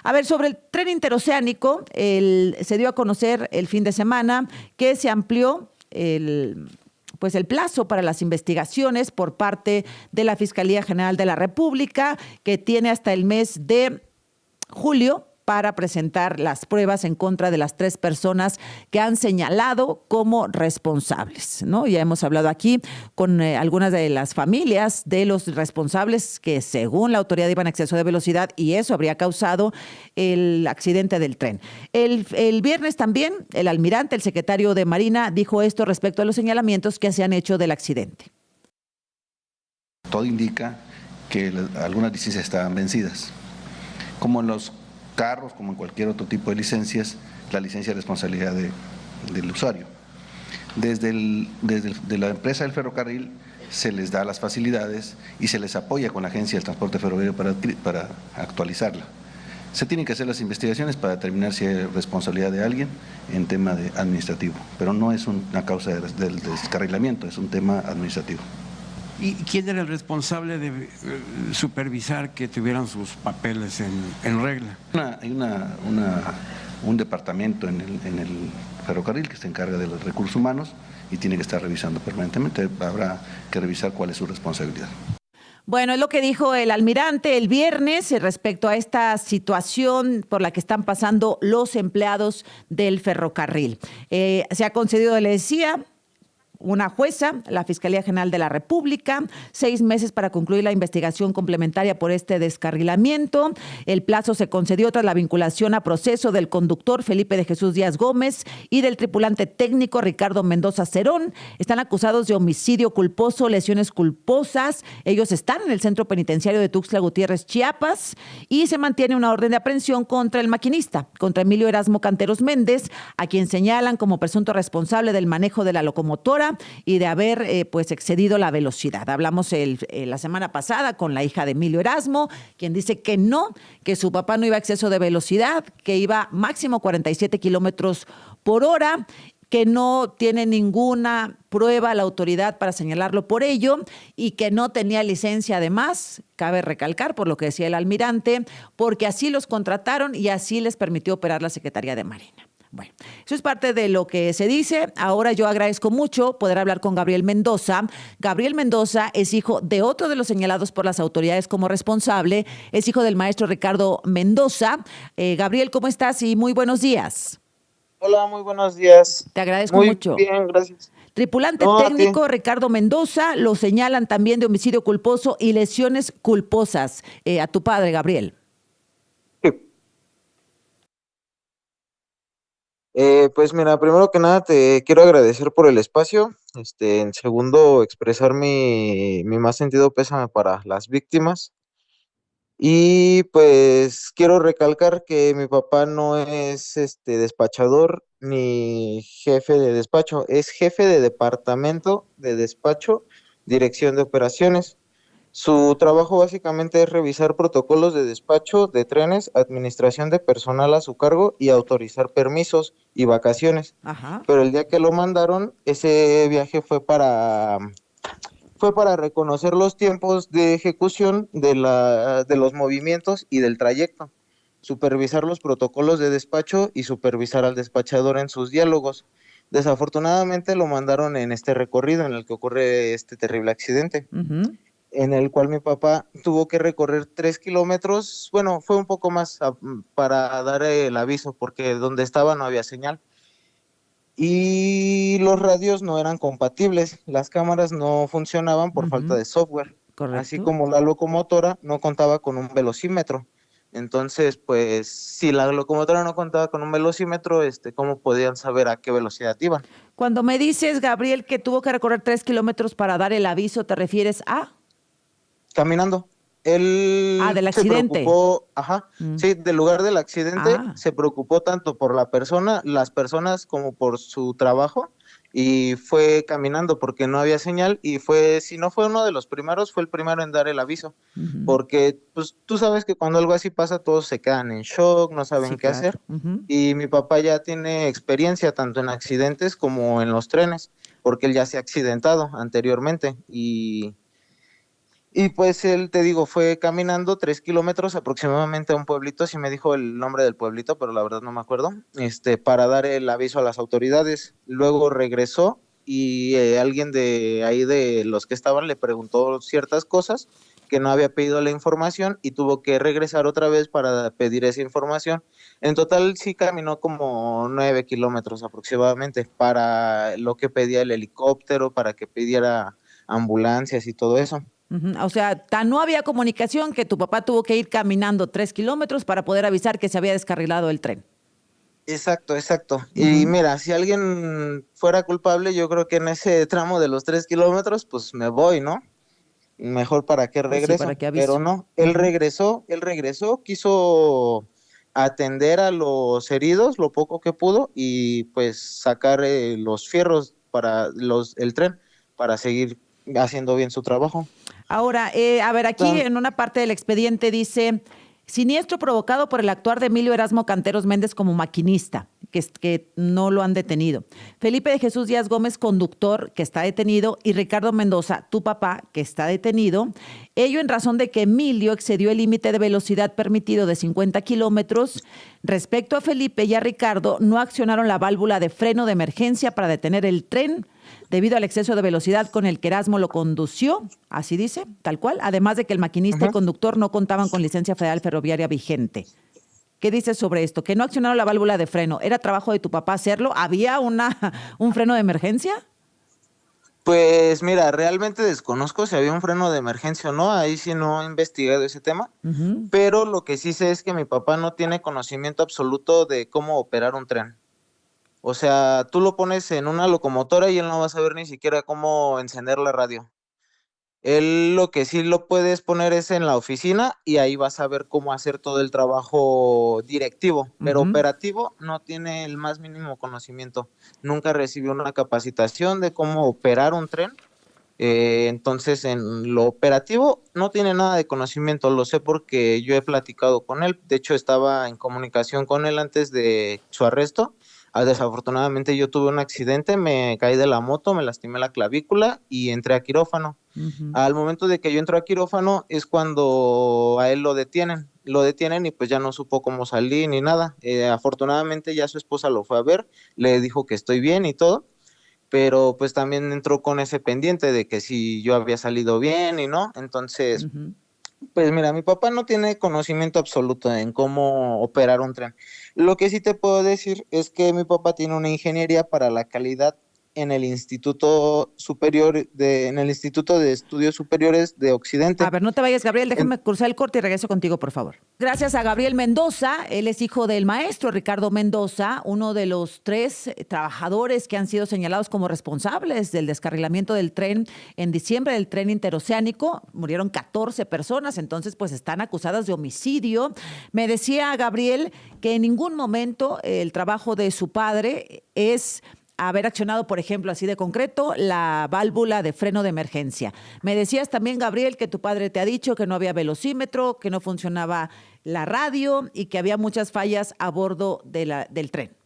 A ver, sobre el tren interoceánico, se dio a conocer el fin de semana que se amplió el plazo para las investigaciones por parte de la Fiscalía General de la República, que tiene hasta el mes de julio para presentar las pruebas en contra de las 3 personas que han señalado como responsables, ¿no? Ya hemos hablado aquí con algunas de las familias de los responsables que según la autoridad iban a exceso de velocidad y eso habría causado el accidente del tren. El viernes también el almirante, el secretario de Marina, dijo esto respecto a los señalamientos que se han hecho del accidente. Todo indica que algunas licencias estaban vencidas. Como en los carros, como en cualquier otro tipo de licencias, la licencia es responsabilidad del usuario. Desde la empresa del ferrocarril se les da las facilidades y se les apoya con la Agencia del Transporte Ferroviario para actualizarla. Se tienen que hacer las investigaciones para determinar si hay responsabilidad de alguien en tema administrativo, pero no es una causa del descarrilamiento, es un tema administrativo. ¿Y quién era el responsable de supervisar que tuvieran sus papeles en regla? Hay un departamento en el ferrocarril que se encarga de los recursos humanos y tiene que estar revisando permanentemente. Habrá que revisar cuál es su responsabilidad. Bueno, es lo que dijo el almirante el viernes respecto a esta situación por la que están pasando los empleados del ferrocarril. Se ha concedido, le decía, una jueza, la Fiscalía General de la República, 6 meses para concluir la investigación complementaria por este descarrilamiento. El plazo se concedió tras la vinculación a proceso del conductor Felipe de Jesús Díaz Gómez y del tripulante técnico Ricardo Mendoza Cerón. Están acusados de homicidio culposo, lesiones culposas. Ellos están en el centro penitenciario de Tuxtla Gutiérrez, Chiapas, y se mantiene una orden de aprehensión contra el maquinista, contra Emilio Erasmo Canteros Méndez, a quien señalan como presunto responsable del manejo de la locomotora y de haber excedido la velocidad. Hablamos la semana pasada con la hija de Emilio Erasmo, quien dice que no, que su papá no iba a exceso de velocidad, que iba máximo 47 kilómetros por hora, que no tiene ninguna prueba la autoridad para señalarlo por ello y que no tenía licencia además, cabe recalcar por lo que decía el almirante, porque así los contrataron y así les permitió operar la Secretaría de Marina. Bueno, eso es parte de lo que se dice. Ahora yo agradezco mucho poder hablar con Gabriel Mendoza. Gabriel Mendoza es hijo de otro de los señalados por las autoridades como responsable. Es hijo del maestro Ricardo Mendoza. Gabriel, ¿cómo estás? Y muy buenos días. Hola, muy buenos días. Te agradezco mucho. Muy bien, gracias. Tripulante técnico Ricardo Mendoza, lo señalan también de homicidio culposo y lesiones culposas a tu padre, Gabriel. Pues mira, primero que nada te quiero agradecer por el espacio. En segundo, expresar mi más sentido pésame para las víctimas. Y pues quiero recalcar que mi papá no es despachador ni jefe de despacho, es jefe de departamento de despacho, dirección de operaciones. Su trabajo básicamente es revisar protocolos de despacho de trenes, administración de personal a su cargo y autorizar permisos y vacaciones. Ajá. Pero el día que lo mandaron, ese viaje fue para reconocer los tiempos de ejecución de los movimientos y del trayecto, supervisar los protocolos de despacho y supervisar al despachador en sus diálogos. Desafortunadamente lo mandaron en este recorrido en el que ocurre este terrible accidente. Uh-huh. En el cual mi papá tuvo que recorrer 3 kilómetros, bueno, fue un poco más para dar el aviso, porque donde estaba no había señal. Y los radios no eran compatibles, las cámaras no funcionaban por falta de software. Correcto. Así como la locomotora no contaba con un velocímetro. Entonces, pues, si la locomotora no contaba con un velocímetro, ¿cómo podían saber a qué velocidad iban? Cuando me dices, Gabriel, que tuvo que recorrer 3 kilómetros para dar el aviso, ¿te refieres a...? Caminando. Él del se accidente. preocupó, sí, del lugar del accidente, se preocupó tanto por las personas como por su trabajo, y fue caminando porque no había señal, y si no fue uno de los primeros, fue el primero en dar el aviso, porque pues tú sabes que cuando algo así pasa, todos se quedan en shock, no saben qué hacer, y mi papá ya tiene experiencia tanto en accidentes como en los trenes, porque él ya se ha accidentado anteriormente, Y pues él, te digo, fue caminando 3 kilómetros aproximadamente a un pueblito, sí me dijo el nombre del pueblito, pero la verdad no me acuerdo, para dar el aviso a las autoridades. Luego regresó y alguien de ahí de los que estaban le preguntó ciertas cosas que no había pedido la información y tuvo que regresar otra vez para pedir esa información. En total sí caminó como 9 kilómetros aproximadamente para lo que pedía el helicóptero, para que pidiera ambulancias y todo eso. Ujú. O sea, tan no había comunicación que tu papá tuvo que ir caminando 3 kilómetros para poder avisar que se había descarrilado el tren. Exacto, exacto. Y Ujú. mira, si alguien fuera culpable, yo creo que en ese tramo de los 3 kilómetros, pues me voy, ¿no? Mejor para qué Pues sí, para regreso. que Pero avise. no, Ujú. él regresó, quiso atender a los heridos lo poco que pudo y pues sacar los fierros para el tren para seguir haciendo bien su trabajo. Ahora, a ver, aquí en una parte del expediente dice, siniestro provocado por el actuar de Emilio Erasmo Canteros Méndez como maquinista, que no lo han detenido. Felipe de Jesús Díaz Gómez, conductor, que está detenido, y Ricardo Mendoza, tu papá, que está detenido. Ello en razón de que Emilio excedió el límite de velocidad permitido de 50 kilómetros. Respecto a Felipe y a Ricardo, no accionaron la válvula de freno de emergencia para detener el tren debido al exceso de velocidad con el que Erasmo lo condució, así dice, tal cual, además de que el maquinista y Ujú. conductor no contaban con licencia federal ferroviaria vigente. ¿Qué dices sobre esto? Que no accionaron la válvula de freno. ¿Era trabajo de tu papá hacerlo? ¿Había un freno de emergencia? Pues mira, realmente desconozco si había un freno de emergencia o no, ahí sí no he investigado ese tema. Ujú. Pero lo que sí sé es que mi papá no tiene conocimiento absoluto de cómo operar un tren. O sea, tú lo pones en una locomotora y él no va a saber ni siquiera cómo encender la radio. Él lo que sí lo puedes poner es en la oficina y ahí vas a ver cómo hacer todo el trabajo directivo, pero Ujú. operativo no tiene el más mínimo conocimiento. Nunca recibió una capacitación de cómo operar un tren. Entonces, en lo operativo no tiene nada de conocimiento, lo sé porque yo he platicado con él, de hecho estaba en comunicación con él antes de su arresto. Desafortunadamente yo tuve un accidente, me caí de la moto, me lastimé la clavícula y entré a quirófano. Ujú. Al momento de que yo entro a quirófano es cuando a él lo detienen y pues ya no supo cómo salir ni nada. Afortunadamente ya su esposa lo fue a ver, le dijo que estoy bien y todo, pero pues también entró con ese pendiente de que si yo había salido bien y no, entonces, Ujú. pues mira, mi papá no tiene conocimiento absoluto en cómo operar un tren. Lo que sí te puedo decir es que mi papá tiene una ingeniería para la calidad en el Instituto de Estudios Superiores de A Occidente. ver, no te vayas, Gabriel, En- déjame cruzar el corte y regreso contigo, por favor. Gracias a Gabriel Mendoza, él es hijo del maestro Ricardo Mendoza, uno de los 3 trabajadores que han sido señalados como responsables del descarrilamiento del tren en diciembre del tren interoceánico. Murieron 14 personas, entonces pues están acusadas de homicidio. Me decía Gabriel que en ningún momento el trabajo de su padre es haber accionado, por ejemplo, así de concreto, la válvula de freno de emergencia. Me decías también, Gabriel, que tu padre te ha dicho que no había velocímetro, que no funcionaba la radio y que había muchas fallas a bordo del tren.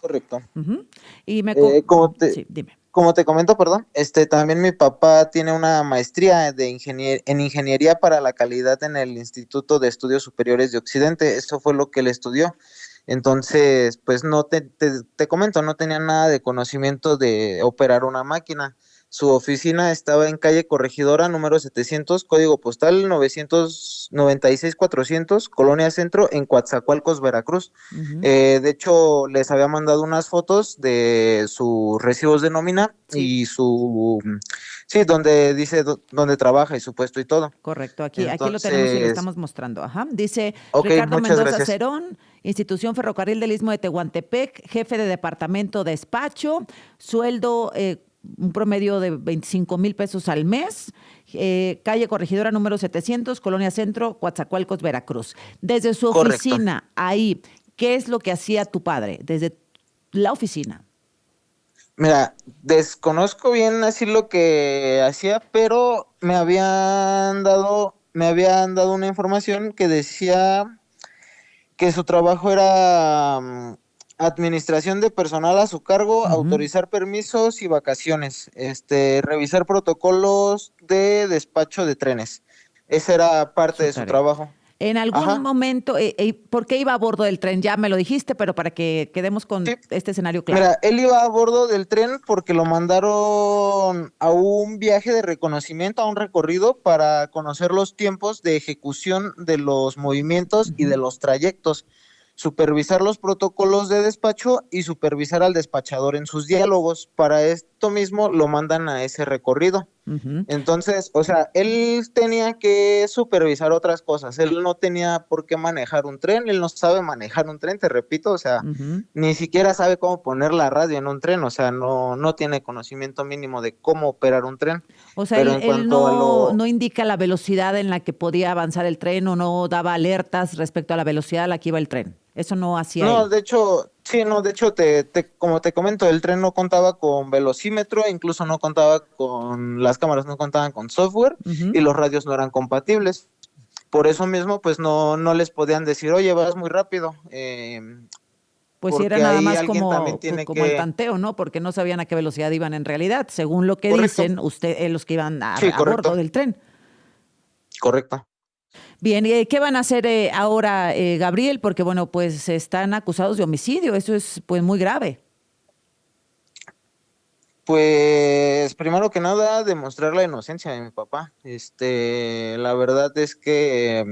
Correcto. Ujú. Y me... Eh, como te, Sí, dime. Como te comento, perdón, también mi papá tiene una maestría en ingeniería para la calidad en el Instituto de Estudios Superiores de Occidente. Eso fue lo que él estudió. Entonces, pues no te comento, no tenía nada de conocimiento de operar una máquina. Su oficina estaba en calle Corregidora, número 700, código postal 996-400, Colonia Centro, en Coatzacoalcos, Veracruz. Ujú. De hecho, les había mandado unas fotos de sus recibos de nómina Sí, y sí, donde dice dónde trabaja y su puesto y todo. correcto. Aquí lo tenemos y lo Entonces, estamos mostrando. Ajá. Dice ok, Ricardo muchas Mendoza gracias. Cerón, Institución Ferrocarril del Istmo de Tehuantepec, jefe de departamento de despacho, sueldo un promedio de 25,000 pesos al mes, calle Corregidora número 700, Colonia Centro, Coatzacoalcos, Veracruz. Desde su Correcto. oficina, ahí, ¿qué es lo que hacía tu padre? Desde la oficina. Mira, desconozco bien así lo que hacía, pero me habían dado una información que decía que su trabajo era Administración de personal a su cargo, Ujú. autorizar permisos y vacaciones, revisar protocolos de despacho de trenes. Esa era parte Su de su tarea. trabajo. En algún Ajá. momento, ¿por qué iba a bordo del tren? Ya me lo dijiste, pero para que quedemos con Sí. este escenario claro. Mira, él iba a bordo del tren porque lo mandaron a un viaje de reconocimiento, a un recorrido para conocer los tiempos de ejecución de los movimientos y Ujú, de los trayectos, supervisar los protocolos de despacho y supervisar al despachador en sus diálogos. Para esto mismo lo mandan a ese recorrido. ujú. Entonces, o sea, él tenía que supervisar otras cosas. Él no tenía por qué manejar un tren, él no sabe manejar un tren, te repito, o sea, Ujú. ni siquiera sabe cómo poner la radio en un tren, o sea, no tiene conocimiento mínimo de cómo operar un tren. O sea, Pero él, en él cuanto a no lo... indica la velocidad en la que podía avanzar el tren o no daba alertas respecto a la velocidad a la que iba el tren. Eso no hacía No, él. de hecho, sí, no, de hecho, como te comento, el tren no contaba con velocímetro, incluso no contaba con, las cámaras no contaban con software Ujú. y los radios no eran compatibles. Por eso mismo, pues no les podían decir, oye, vas muy rápido, Pues sí, era porque nada ahí más alguien también como, tiene como el que... tanteo, ¿no? Porque no sabían a qué velocidad iban en realidad, según lo que Correcto, dicen los que iban sí, a bordo correcto, del tren. correcto. Bien, ¿y qué van a hacer ahora, Gabriel? Porque, bueno, pues están acusados de homicidio. Eso es, pues, muy grave. Pues primero que nada, demostrar la inocencia de mi papá. La verdad es que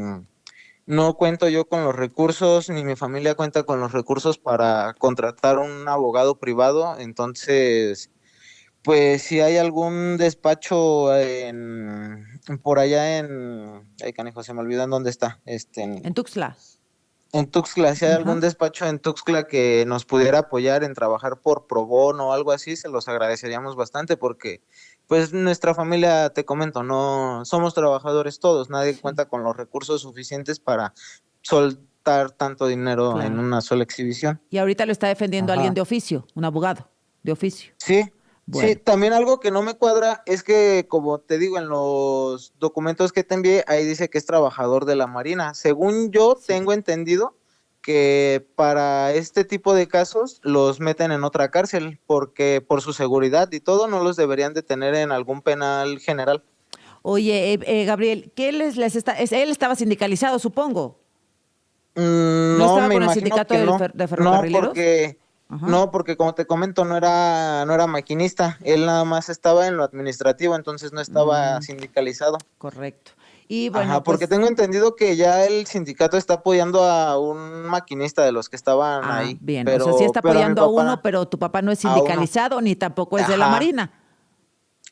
no cuento yo con los recursos, ni mi familia cuenta con los recursos para contratar un abogado privado. Entonces, pues si hay algún despacho por allá ay, canijo, se me olvidan dónde está. En Tuxtla. En Tuxtla, si hay Ajá. algún despacho en Tuxtla que nos pudiera apoyar en trabajar por pro bono o algo así, se los agradeceríamos bastante porque, pues, nuestra familia, te comento, no somos trabajadores todos, nadie Sí, cuenta con los recursos suficientes para soltar tanto dinero en claro. una sola exhibición. Y ahorita lo está defendiendo alguien Ajá. de oficio, un abogado de oficio. Sí, sí, Bueno. también algo que no me cuadra es que, como te digo, en los documentos que te envié, ahí dice que es trabajador de la Marina. Según yo Sí. tengo entendido que para este tipo de casos los meten en otra cárcel, porque por su seguridad y todo no los deberían de tener en algún penal general. Oye, Gabriel, ¿qué les está? Él estaba sindicalizado, supongo. ¿No No, estaba me con el imagino sindicato que no. de No, ferrocarrileros? porque Ajá. no, porque como te comento, no era maquinista. Él nada más estaba en lo administrativo, entonces no estaba Mm, sindicalizado. correcto. Y Ajá, bueno, porque pues, tengo entendido que ya el sindicato está apoyando a un maquinista de los que estaban ahí, bien. O sea, sí pero, está pero a mi apoyando a uno, papá, pero tu papá no es a uno. sindicalizado ni tampoco es de la Ajá. Marina.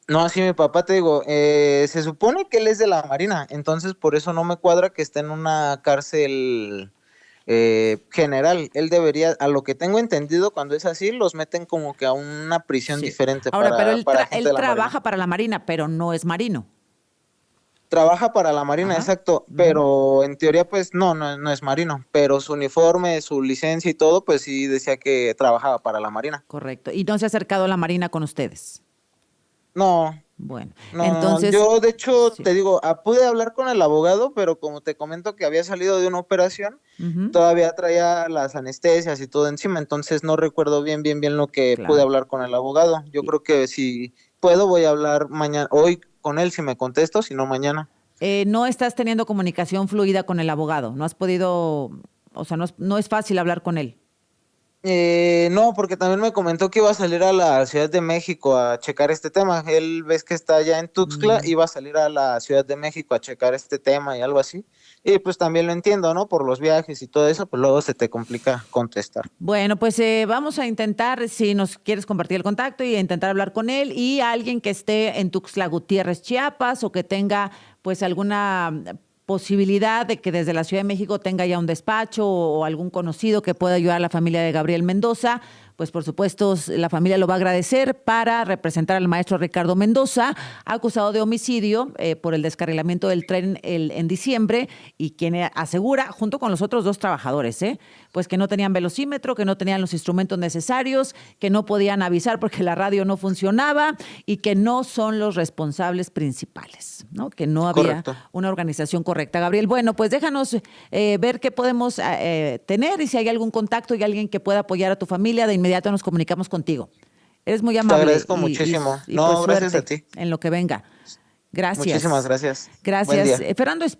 No, sí, mi papá te digo, se supone que él es de la Marina, entonces por eso no me cuadra que esté en una cárcel general. Él debería, a lo que tengo entendido, cuando es así, los meten como que a una prisión Sí. diferente Ahora, pero para gente él de la Marina. trabaja para la Marina, pero no es marino. Trabaja para la Marina, Ajá. exacto, Ujú. pero en teoría pues no es marino, pero su uniforme, su licencia y todo, pues sí decía que trabajaba para la Marina. Correcto. Y no se ha acercado a la Marina con ustedes. No, Bueno, no, entonces, yo de hecho sí. te digo, pude hablar con el abogado, pero como te comento que había salido de una operación, Ujú. todavía traía las anestesias y todo encima, entonces no recuerdo bien lo que pude Claro. hablar con el abogado. Yo Y, creo que si puedo voy a hablar mañana, hoy con él si me contesto, si no mañana. no estás teniendo comunicación fluida con el abogado. No has podido, o sea, no es fácil hablar con él. No, porque también me comentó que iba a salir a la Ciudad de México a checar este tema. Él ves que está allá en Tuxtla, Mm. iba a salir a la Ciudad de México a checar este tema y algo así. Y pues también lo entiendo, ¿no? Por los viajes y todo eso, pues luego se te complica contestar. Bueno, pues vamos a intentar, si nos quieres compartir el contacto y intentar hablar con él y alguien que esté en Tuxtla Gutiérrez, Chiapas, o que tenga pues alguna posibilidad de que desde la Ciudad de México tenga ya un despacho o algún conocido que pueda ayudar a la familia de Gabriel Mendoza, pues por supuesto la familia lo va a agradecer, para representar al maestro Ricardo Mendoza, acusado de homicidio por el descarrilamiento del tren en diciembre, y quien asegura, junto con los otros 2 trabajadores, pues que no tenían velocímetro, que no tenían los instrumentos necesarios, que no podían avisar porque la radio no funcionaba y que no son los responsables principales, ¿no? Que no había una organización correcta. Gabriel, bueno, pues déjanos ver qué podemos tener, y si hay algún contacto y alguien que pueda apoyar a tu familia, de inmediato nos comunicamos contigo. Eres muy amable. Te agradezco muchísimo. Y No, pues gracias a ti. en lo que venga. Gracias. Muchísimas gracias. Gracias. Buen día. Fernando Espí